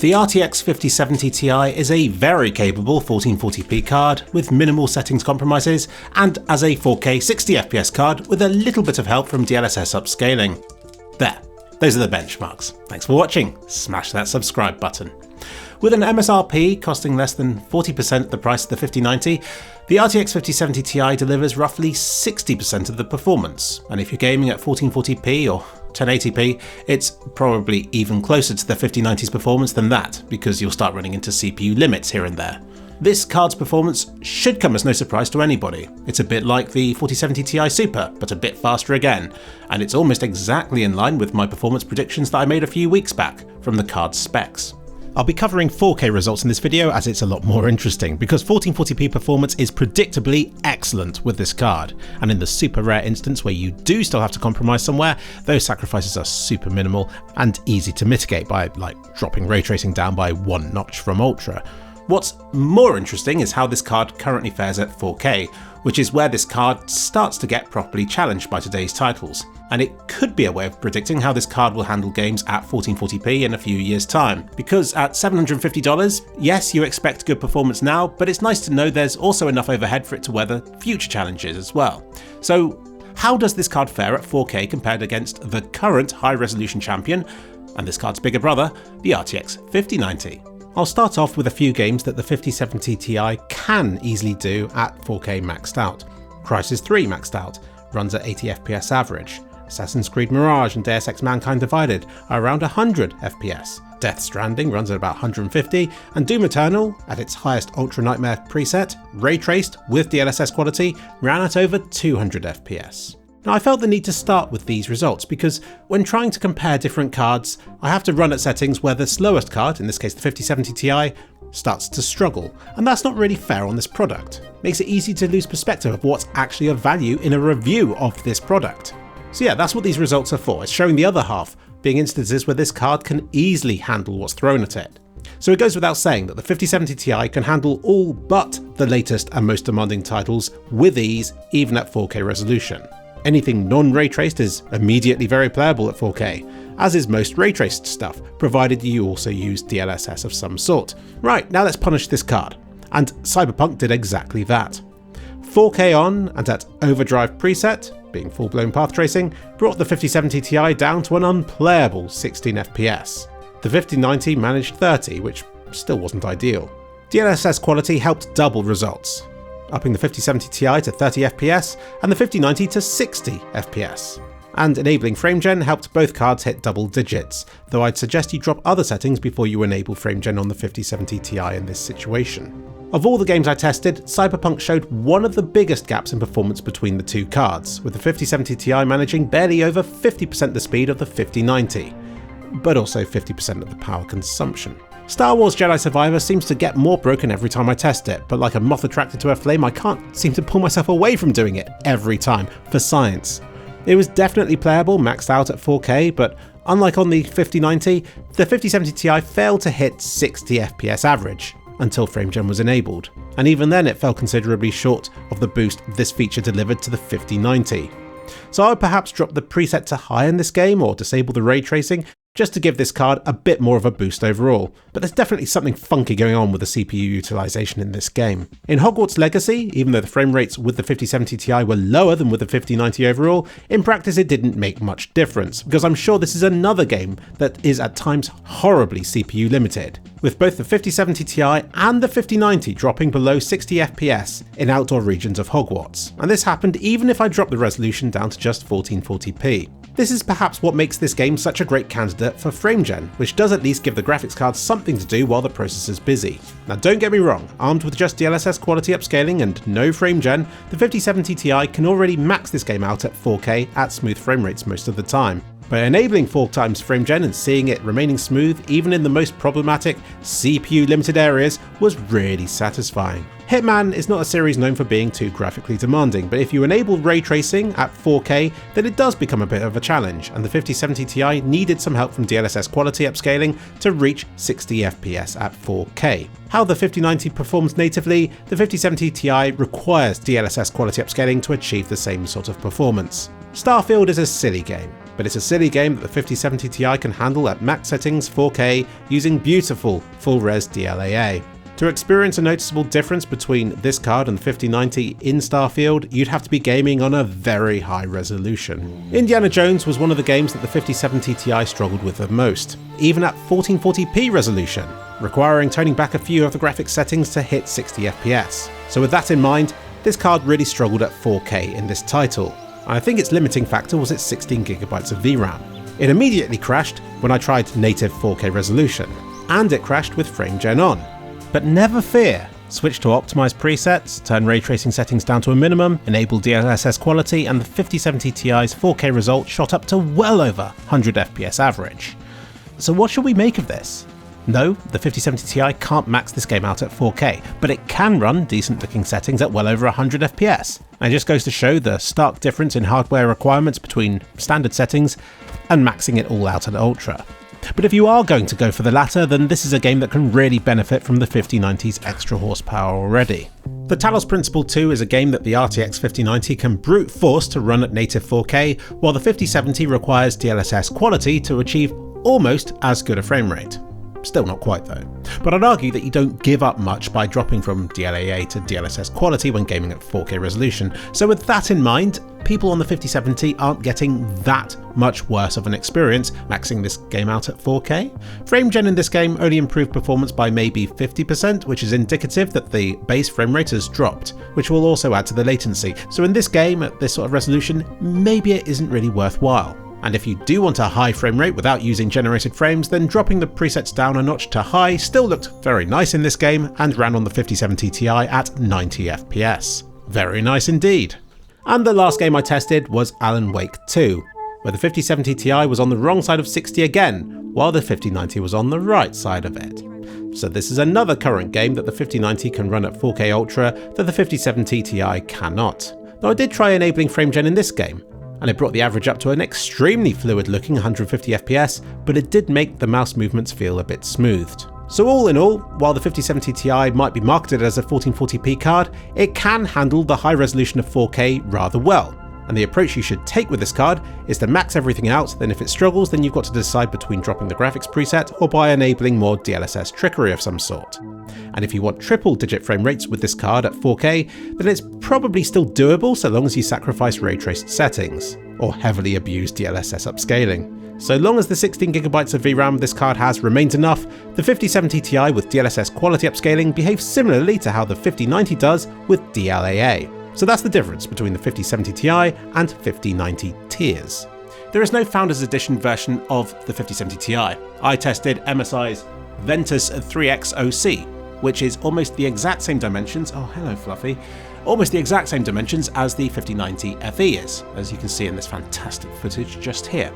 The RTX 5070 Ti is a very capable 1440p card with minimal settings compromises, and as a 4K 60fps card with a little bit of help from DLSS upscaling. There, those are the benchmarks. Thanks for watching, smash that subscribe button. With an MSRP costing less than 40% the price of the 5090, the RTX 5070 Ti delivers roughly 60% of the performance, and if you're gaming at 1440p or 1080p, it's probably even closer to the 5090's performance than that, because you'll start running into CPU limits here and there. This card's performance should come as no surprise to anybody. It's a bit like the 4070 Ti Super, but a bit faster again, and it's almost exactly in line with my performance predictions that I made a few weeks back from the card's specs. I'll be covering 4K results in this video as it's a lot more interesting, because 1440p performance is predictably excellent with this card, and in the super rare instance where you do still have to compromise somewhere, those sacrifices are super minimal and easy to mitigate by dropping ray tracing down by 1 notch from Ultra. What's more interesting is how this card currently fares at 4K, which is where this card starts to get properly challenged by today's titles. And it could be a way of predicting how this card will handle games at 1440p in a few years' time. Because at $750, yes, you expect good performance now, but it's nice to know there's also enough overhead for it to weather future challenges as well. So how does this card fare at 4K compared against the current high-resolution champion, and this card's bigger brother, the RTX 5090? I'll start off with a few games that the 5070 Ti can easily do at 4K maxed out. Crysis 3 maxed out, runs at 80fps average. Assassin's Creed Mirage and Deus Ex Mankind Divided are around 100 FPS. Death Stranding runs at about 150, and Doom Eternal, at its highest Ultra Nightmare preset, ray traced with DLSS quality, ran at over 200 FPS. Now I felt the need to start with these results because when trying to compare different cards, I have to run at settings where the slowest card, in this case the 5070 Ti, starts to struggle, and that's not really fair on this product. Makes it easy to lose perspective of what's actually of value in a review of this product. So yeah, that's what these results are for. It's showing the other half, being instances where this card can easily handle what's thrown at it. So it goes without saying that the 5070 Ti can handle all but the latest and most demanding titles with ease, even at 4K resolution. Anything non-ray traced is immediately very playable at 4K, as is most ray traced stuff, provided you also use DLSS of some sort. Right, now let's punish this card. And Cyberpunk did exactly that. 4K on and at overdrive preset, being full-blown path tracing, brought the 5070 Ti down to an unplayable 16 FPS. The 5090 managed 30, which still wasn't ideal. DLSS quality helped double results, upping the 5070 Ti to 30 FPS and the 5090 to 60 FPS. And enabling Framegen helped both cards hit double digits, though I'd suggest you drop other settings before you enable Framegen on the 5070 Ti in this situation. Of all the games I tested, Cyberpunk showed one of the biggest gaps in performance between the two cards, with the 5070 Ti managing barely over 50% the speed of the 5090, but also 50% of the power consumption. Star Wars Jedi Survivor seems to get more broken every time I test it, but like a moth attracted to a flame, I can't seem to pull myself away from doing it every time, for science. It was definitely playable maxed out at 4K, but unlike on the 5090, the 5070 Ti failed to hit 60 FPS average until Framegen was enabled, and even then it fell considerably short of the boost this feature delivered to the 5090. So I would perhaps drop the preset to high in this game or disable the ray tracing, just to give this card a bit more of a boost overall, but there's definitely something funky going on with the CPU utilization in this game. In Hogwarts Legacy, even though the frame rates with the 5070 Ti were lower than with the 5090 overall, in practice it didn't make much difference, because I'm sure this is another game that is at times horribly CPU limited, with both the 5070 Ti and the 5090 dropping below 60 FPS in outdoor regions of Hogwarts, and this happened even if I dropped the resolution down to just 1440p. This is perhaps what makes this game such a great candidate for Framegen, which does at least give the graphics card something to do while the processor's busy. Now don't get me wrong, armed with just DLSS quality upscaling and no Framegen, the 5070 Ti can already max this game out at 4K at smooth frame rates most of the time. By enabling 4x Framegen and seeing it remaining smooth even in the most problematic CPU limited areas was really satisfying. Hitman is not a series known for being too graphically demanding, but if you enable ray tracing at 4K, then it does become a bit of a challenge, and the 5070 Ti needed some help from DLSS quality upscaling to reach 60 FPS at 4K. How the 5090 performs natively, the 5070 Ti requires DLSS quality upscaling to achieve the same sort of performance. Starfield is a silly game, but it's a silly game that the 5070 Ti can handle at max settings 4K using beautiful full-res DLAA. To experience a noticeable difference between this card and the 5090 in Starfield, you'd have to be gaming on a very high resolution. Indiana Jones was one of the games that the 5070 Ti struggled with the most, even at 1440p resolution, requiring toning back a few of the graphics settings to hit 60 FPS. So with that in mind, this card really struggled at 4K in this title. I think its limiting factor was its 16GB of VRAM. It immediately crashed when I tried native 4K resolution, and it crashed with Framegen on. But never fear, switch to optimized presets, turn ray tracing settings down to a minimum, enable DLSS quality, and the 5070 Ti's 4K result shot up to well over 100 FPS average. So what should we make of this? No, the 5070 Ti can't max this game out at 4K, but it can run decent looking settings at well over 100 FPS. And it just goes to show the stark difference in hardware requirements between standard settings and maxing it all out at Ultra. But if you are going to go for the latter, then this is a game that can really benefit from the 5090's extra horsepower already. The Talos Principle 2 is a game that the RTX 5090 can brute force to run at native 4K, while the 5070 requires DLSS quality to achieve almost as good a frame rate. Still not quite though. But I'd argue that you don't give up much by dropping from DLAA to DLSS quality when gaming at 4K resolution, so with that in mind, people on the 5070 aren't getting that much worse of an experience maxing this game out at 4K. Framegen in this game only improved performance by maybe 50%, which is indicative that the base frame rate has dropped, which will also add to the latency. So in this game, at this sort of resolution, maybe it isn't really worthwhile. And if you do want a high frame rate without using generated frames, then dropping the presets down a notch to high still looked very nice in this game and ran on the 5070 Ti at 90 FPS. Very nice indeed. And the last game I tested was Alan Wake 2, where the 5070 Ti was on the wrong side of 60 again, while the 5090 was on the right side of it. So this is another current game that the 5090 can run at 4K Ultra that the 5070 Ti cannot. Though I did try enabling Framegen in this game, and it brought the average up to an extremely fluid looking 150 FPS, but it did make the mouse movements feel a bit smoothed. So all in all, while the 5070 Ti might be marketed as a 1440p card, it can handle the high resolution of 4K rather well. And the approach you should take with this card is to max everything out, then if it struggles, then you've got to decide between dropping the graphics preset or by enabling more DLSS trickery of some sort. And if you want triple digit frame rates with this card at 4K, then it's probably still doable so long as you sacrifice ray traced settings, or heavily abuse DLSS upscaling. So long as the 16GB of VRAM this card has remains enough, the 5070 Ti with DLSS quality upscaling behaves similarly to how the 5090 does with DLAA. So that's the difference between the 5070 Ti and 5090 tiers. There is no Founders Edition version of the 5070 Ti. I tested MSI's Ventus 3X OC, which is almost the exact same dimensions, oh hello Fluffy, almost the exact same dimensions as the 5090 FE is, as you can see in this fantastic footage just here.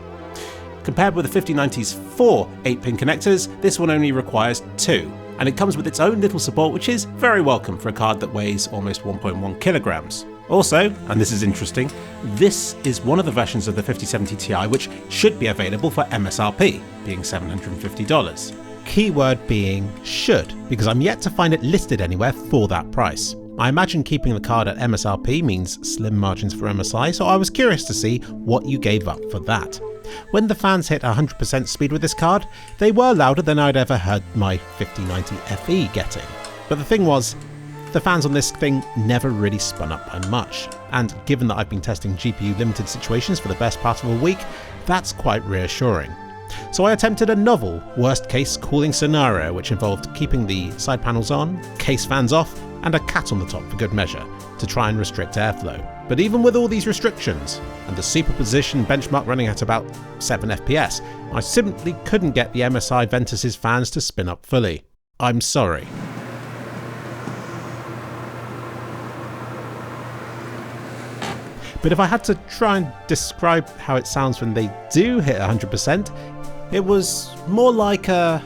Compared with the 5090's 4 8-pin connectors, this one only requires 2, and it comes with its own little support which is very welcome for a card that weighs almost 1.1 kilograms. Also, and this is interesting, this is one of the versions of the 5070 Ti which should be available for MSRP, being $750. Keyword being should, because I'm yet to find it listed anywhere for that price. I imagine keeping the card at MSRP means slim margins for MSI, so I was curious to see what you gave up for that. When the fans hit 100% speed with this card, they were louder than I'd ever heard my 5090 FE getting. But the thing was, the fans on this thing never really spun up by much, and given that I've been testing GPU limited situations for the best part of a week, that's quite reassuring. So I attempted a novel worst case cooling scenario which involved keeping the side panels on, case fans off, and a cat on the top for good measure, to try and restrict airflow. But even with all these restrictions, and the superposition benchmark running at about 7 FPS, I simply couldn't get the MSI Ventus' fans to spin up fully. I'm sorry. But if I had to try and describe how it sounds when they do hit 100%, it was more like a...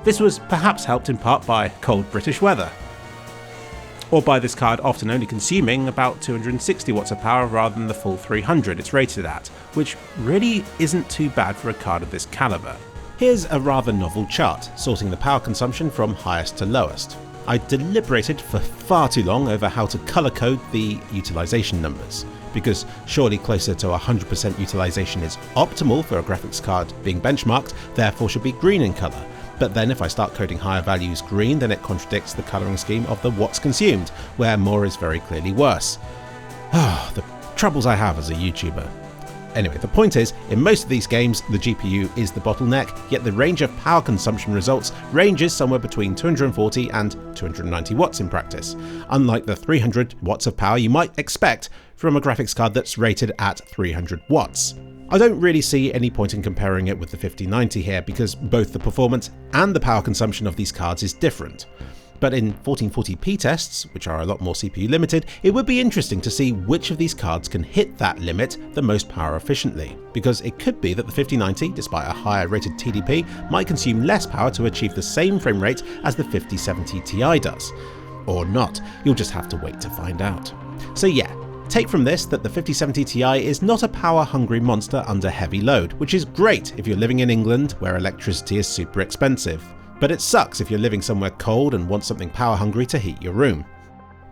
This was perhaps helped in part by cold British weather, or by this card often only consuming about 260 watts of power rather than the full 300 it's rated at, which really isn't too bad for a card of this calibre. Here's a rather novel chart, sorting the power consumption from highest to lowest. I deliberated for far too long over how to colour code the utilisation numbers, because surely closer to 100% utilisation is optimal for a graphics card being benchmarked, therefore should be green in colour. But then if I start coding higher values green, then it contradicts the colouring scheme of the watts consumed, where more is very clearly worse. The troubles I have as a YouTuber. Anyway, the point is, in most of these games, the GPU is the bottleneck, yet the range of power consumption results ranges somewhere between 240 and 290 watts in practice, unlike the 300 watts of power you might expect from a graphics card that's rated at 300 watts. I don't really see any point in comparing it with the 5090 here, because both the performance and the power consumption of these cards is different. But in 1440p tests, which are a lot more CPU limited, it would be interesting to see which of these cards can hit that limit the most power efficiently, because it could be that the 5090, despite a higher rated TDP, might consume less power to achieve the same frame rate as the 5070 Ti does. Or not, you'll just have to wait to find out. So yeah, take from this that the 5070 Ti is not a power-hungry monster under heavy load, which is great if you're living in England where electricity is super expensive. But it sucks if you're living somewhere cold and want something power-hungry to heat your room.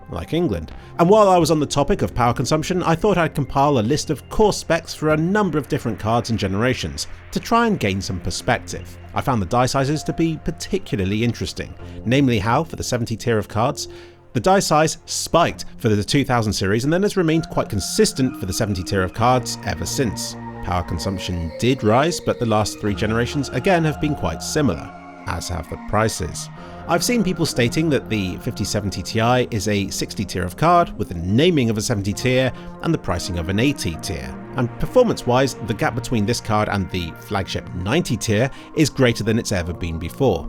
Like England. And while I was on the topic of power consumption, I thought I'd compile a list of core specs for a number of different cards and generations, to try and gain some perspective. I found the die sizes to be particularly interesting, namely how, for the 70 tier of cards, the die size spiked for the 2000 series and then has remained quite consistent for the 70 tier of cards ever since. Power consumption did rise, but the last 3 generations again have been quite similar, as have the prices. I've seen people stating that the 5070 Ti is a 60 tier of card with the naming of a 70 tier and the pricing of an 80 tier. And performance wise, the gap between this card and the flagship 90 tier is greater than it's ever been before.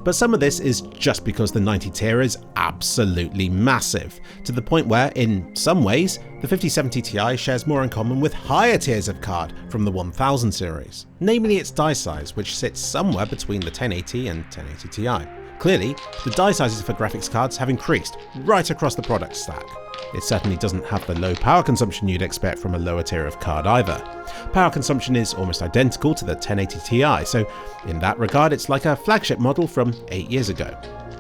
But some of this is just because the 90 tier is absolutely massive, to the point where, in some ways, the 5070 Ti shares more in common with higher tiers of card from the 1000 series, namely its die size, which sits somewhere between the 1080 and 1080 Ti. Clearly, the die sizes for graphics cards have increased right across the product stack. It certainly doesn't have the low power consumption you'd expect from a lower tier of card either. Power consumption is almost identical to the 1080 Ti, so in that regard it's like a flagship model from 8 years ago.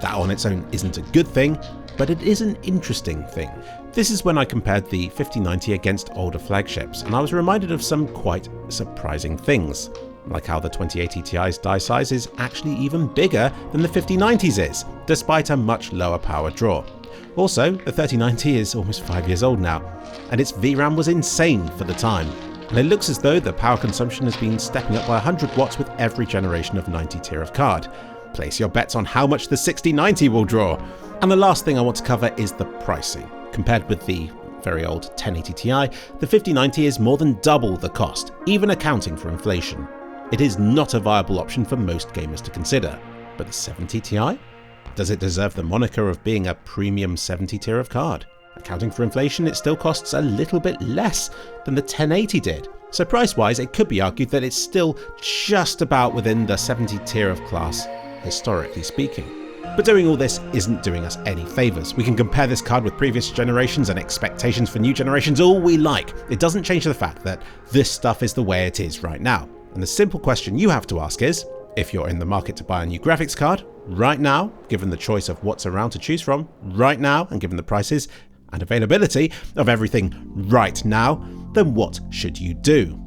That on its own isn't a good thing, but it is an interesting thing. This is when I compared the 5090 against older flagships, and I was reminded of some quite surprising things, like how the 2080 Ti's die size is actually even bigger than the 5090's is, despite a much lower power draw. Also, the 3090 is almost 5 years old now, and its VRAM was insane for the time, and it looks as though the power consumption has been stepping up by 100 watts with every generation of 90 tier of card. Place your bets on how much the 6090 will draw. And the last thing I want to cover is the pricing. Compared with the very old 1080 Ti, the 5090 is more than double the cost, even accounting for inflation. It is not a viable option for most gamers to consider, but the 70 Ti? Does it deserve the moniker of being a premium 70 tier of card? Accounting for inflation, it still costs a little bit less than the 1080 did. So price-wise, it could be argued that it's still just about within the 70 tier of class, historically speaking. But doing all this isn't doing us any favours. We can compare this card with previous generations and expectations for new generations all we like. It doesn't change the fact that this stuff is the way it is right now. And the simple question you have to ask is, if you're in the market to buy a new graphics card, right now, given the choice of what's around to choose from, right now, and given the prices and availability of everything right now, then what should you do?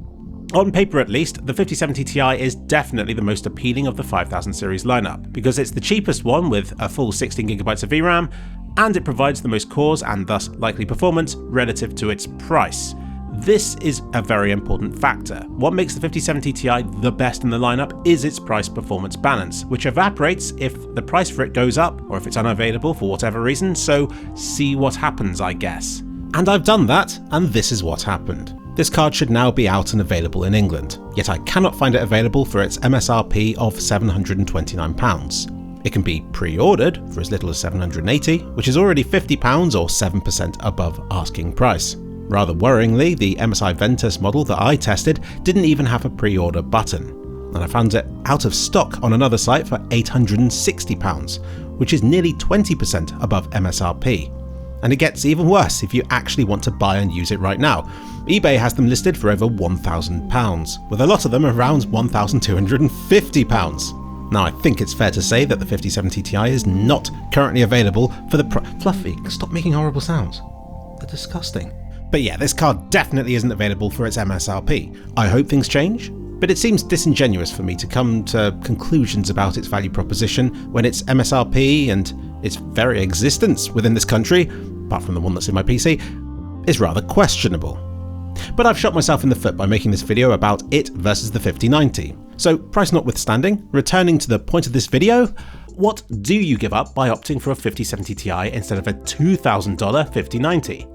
On paper at least, the 5070 Ti is definitely the most appealing of the 5000 series lineup, because it's the cheapest one with a full 16GB of VRAM, and it provides the most cores and thus likely performance relative to its price. This is a very important factor. What makes the 5070 Ti the best in the lineup is its price-performance balance, which evaporates if the price for it goes up or if it's unavailable for whatever reason, so see what happens, I guess. And I've done that, and this is what happened. This card should now be out and available in England, yet I cannot find it available for its MSRP of £729. It can be pre-ordered for as little as £780, which is already £50 or 7% above asking price. Rather worryingly, the MSI Ventus model that I tested didn't even have a pre-order button, and I found it out of stock on another site for £860, which is nearly 20% above MSRP. And it gets even worse if you actually want to buy and use it right now. eBay has them listed for over £1,000, with a lot of them around £1,250. Now, I think it's fair to say that the 5070 Ti is not currently available for the Fluffy, stop making horrible sounds. They're disgusting. But yeah, this card definitely isn't available for its MSRP. I hope things change, but it seems disingenuous for me to come to conclusions about its value proposition when its MSRP and its very existence within this country, apart from the one that's in my PC, is rather questionable. But I've shot myself in the foot by making this video about it versus the 5090. So, price notwithstanding, returning to the point of this video, what do you give up by opting for a 5070 Ti instead of a $2,000 5090?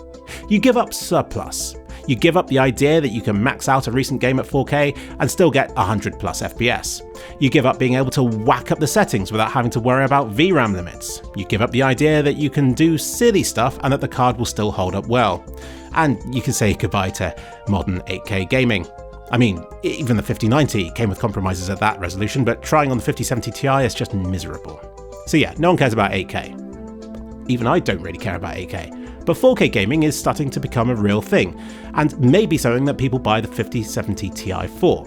You give up surplus. You give up the idea that you can max out a recent game at 4K and still get 100 plus FPS. You give up being able to whack up the settings without having to worry about VRAM limits. You give up the idea that you can do silly stuff and that the card will still hold up well. And you can say goodbye to modern 8K gaming. I mean, even the 5090 came with compromises at that resolution, but trying on the 5070 Ti is just miserable. So yeah, no one cares about 8K. Even I don't really care about 8K. But 4K gaming is starting to become a real thing, and maybe something that people buy the 5070 Ti for.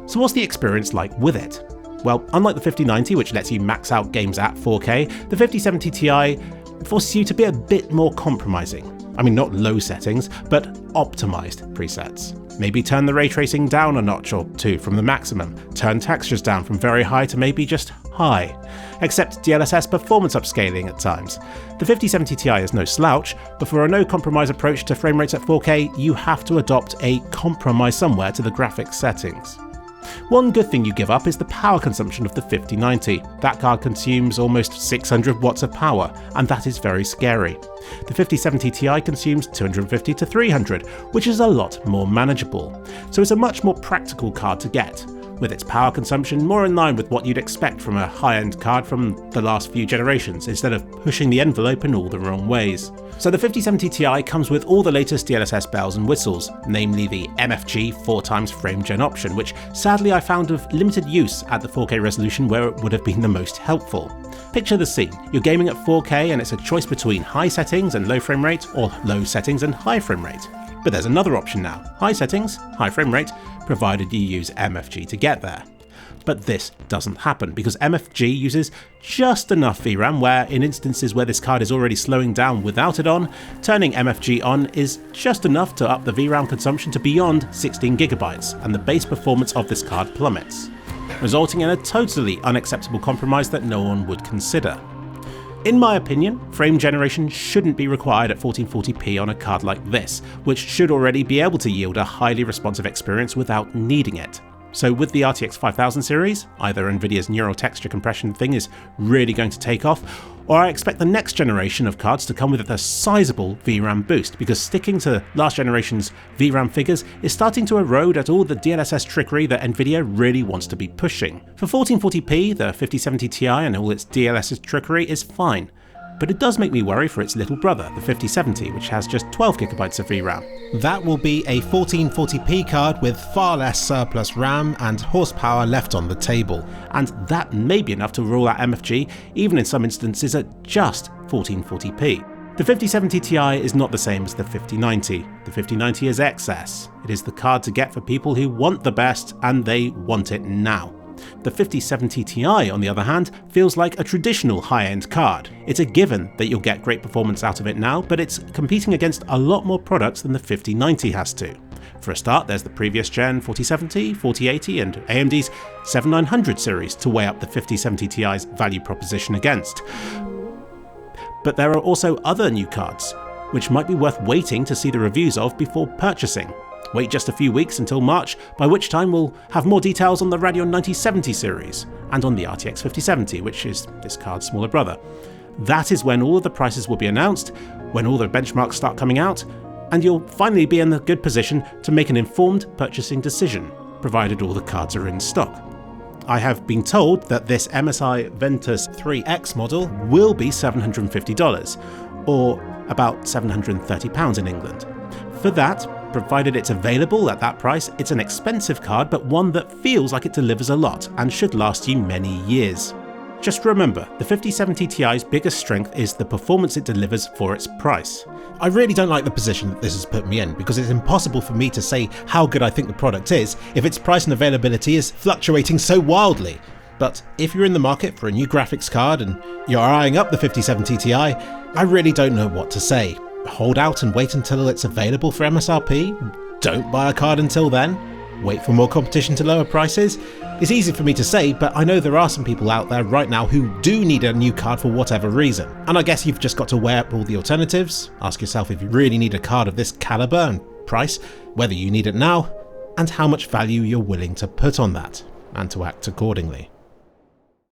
So what's the experience like with it? Well, unlike the 5090, which lets you max out games at 4K, the 5070 Ti forces you to be a bit more compromising. I mean, not low settings, but optimized presets. Maybe turn the ray tracing down a notch or two from the maximum, turn textures down from very high to maybe just high. Accept DLSS performance upscaling at times. The 5070 Ti is no slouch, but for a no compromise approach to frame rates at 4K, you have to adopt a compromise somewhere to the graphics settings. One good thing you give up is the power consumption of the 5090. That card consumes almost 600 watts of power, and that is very scary. The 5070 Ti consumes 250 to 300, which is a lot more manageable. So it's a much more practical card to get, with its power consumption more in line with what you'd expect from a high-end card from the last few generations, instead of pushing the envelope in all the wrong ways. So the 5070 Ti comes with all the latest DLSS bells and whistles, namely the MFG 4x Framegen option, which sadly I found of limited use at the 4K resolution where it would have been the most helpful. Picture the scene. You're gaming at 4K and it's a choice between high settings and low frame rate, or low settings and high frame rate. But there's another option now. High settings, high frame rate, provided you use MFG to get there. But this doesn't happen because MFG uses just enough VRAM where, in instances where this card is already slowing down without it on, turning MFG on is just enough to up the VRAM consumption to beyond 16GB, and the base performance of this card plummets, resulting in a totally unacceptable compromise that no one would consider. In my opinion, frame generation shouldn't be required at 1440p on a card like this, which should already be able to yield a highly responsive experience without needing it. So with the RTX 5000 series, either Nvidia's neural texture compression thing is really going to take off, or I expect the next generation of cards to come with a sizable VRAM boost, because sticking to last generation's VRAM figures is starting to erode at all the DLSS trickery that Nvidia really wants to be pushing. For 1440p, the 5070 Ti and all its DLSS trickery is fine, but it does make me worry for its little brother, the 5070, which has just 12GB of VRAM. That will be a 1440p card with far less surplus RAM and horsepower left on the table, and that may be enough to rule out MFG, even in some instances at just 1440p. The 5070 Ti is not the same as the 5090. The 5090 is excess. It is the card to get for people who want the best, and they want it now. The 5070 Ti, on the other hand, feels like a traditional high-end card. It's a given that you'll get great performance out of it now, but it's competing against a lot more products than the 5090 has to. For a start, there's the previous gen 4070, 4080 and AMD's 7900 series to weigh up the 5070 Ti's value proposition against. But there are also other new cards, which might be worth waiting to see the reviews of before purchasing. Wait just a few weeks until March, by which time we'll have more details on the Radeon 9070 series, and on the RTX 5070, which is this card's smaller brother. That is when all of the prices will be announced, when all the benchmarks start coming out, and you'll finally be in a good position to make an informed purchasing decision, provided all the cards are in stock. I have been told that this MSI Ventus 3X model will be $750, or about £730 in England. For that, provided it's available at that price, it's an expensive card, but one that feels like it delivers a lot and should last you many years. Just remember, the 5070 Ti's biggest strength is the performance it delivers for its price. I really don't like the position that this has put me in, because it's impossible for me to say how good I think the product is if its price and availability is fluctuating so wildly. But if you're in the market for a new graphics card and you're eyeing up the 5070 Ti, I really don't know what to say. Hold out and wait until it's available for MSRP? Don't buy a card until then? Wait for more competition to lower prices? It's easy for me to say, but I know there are some people out there right now who do need a new card for whatever reason. And I guess you've just got to weigh up all the alternatives, ask yourself if you really need a card of this caliber and price, whether you need it now, and how much value you're willing to put on that, and to act accordingly.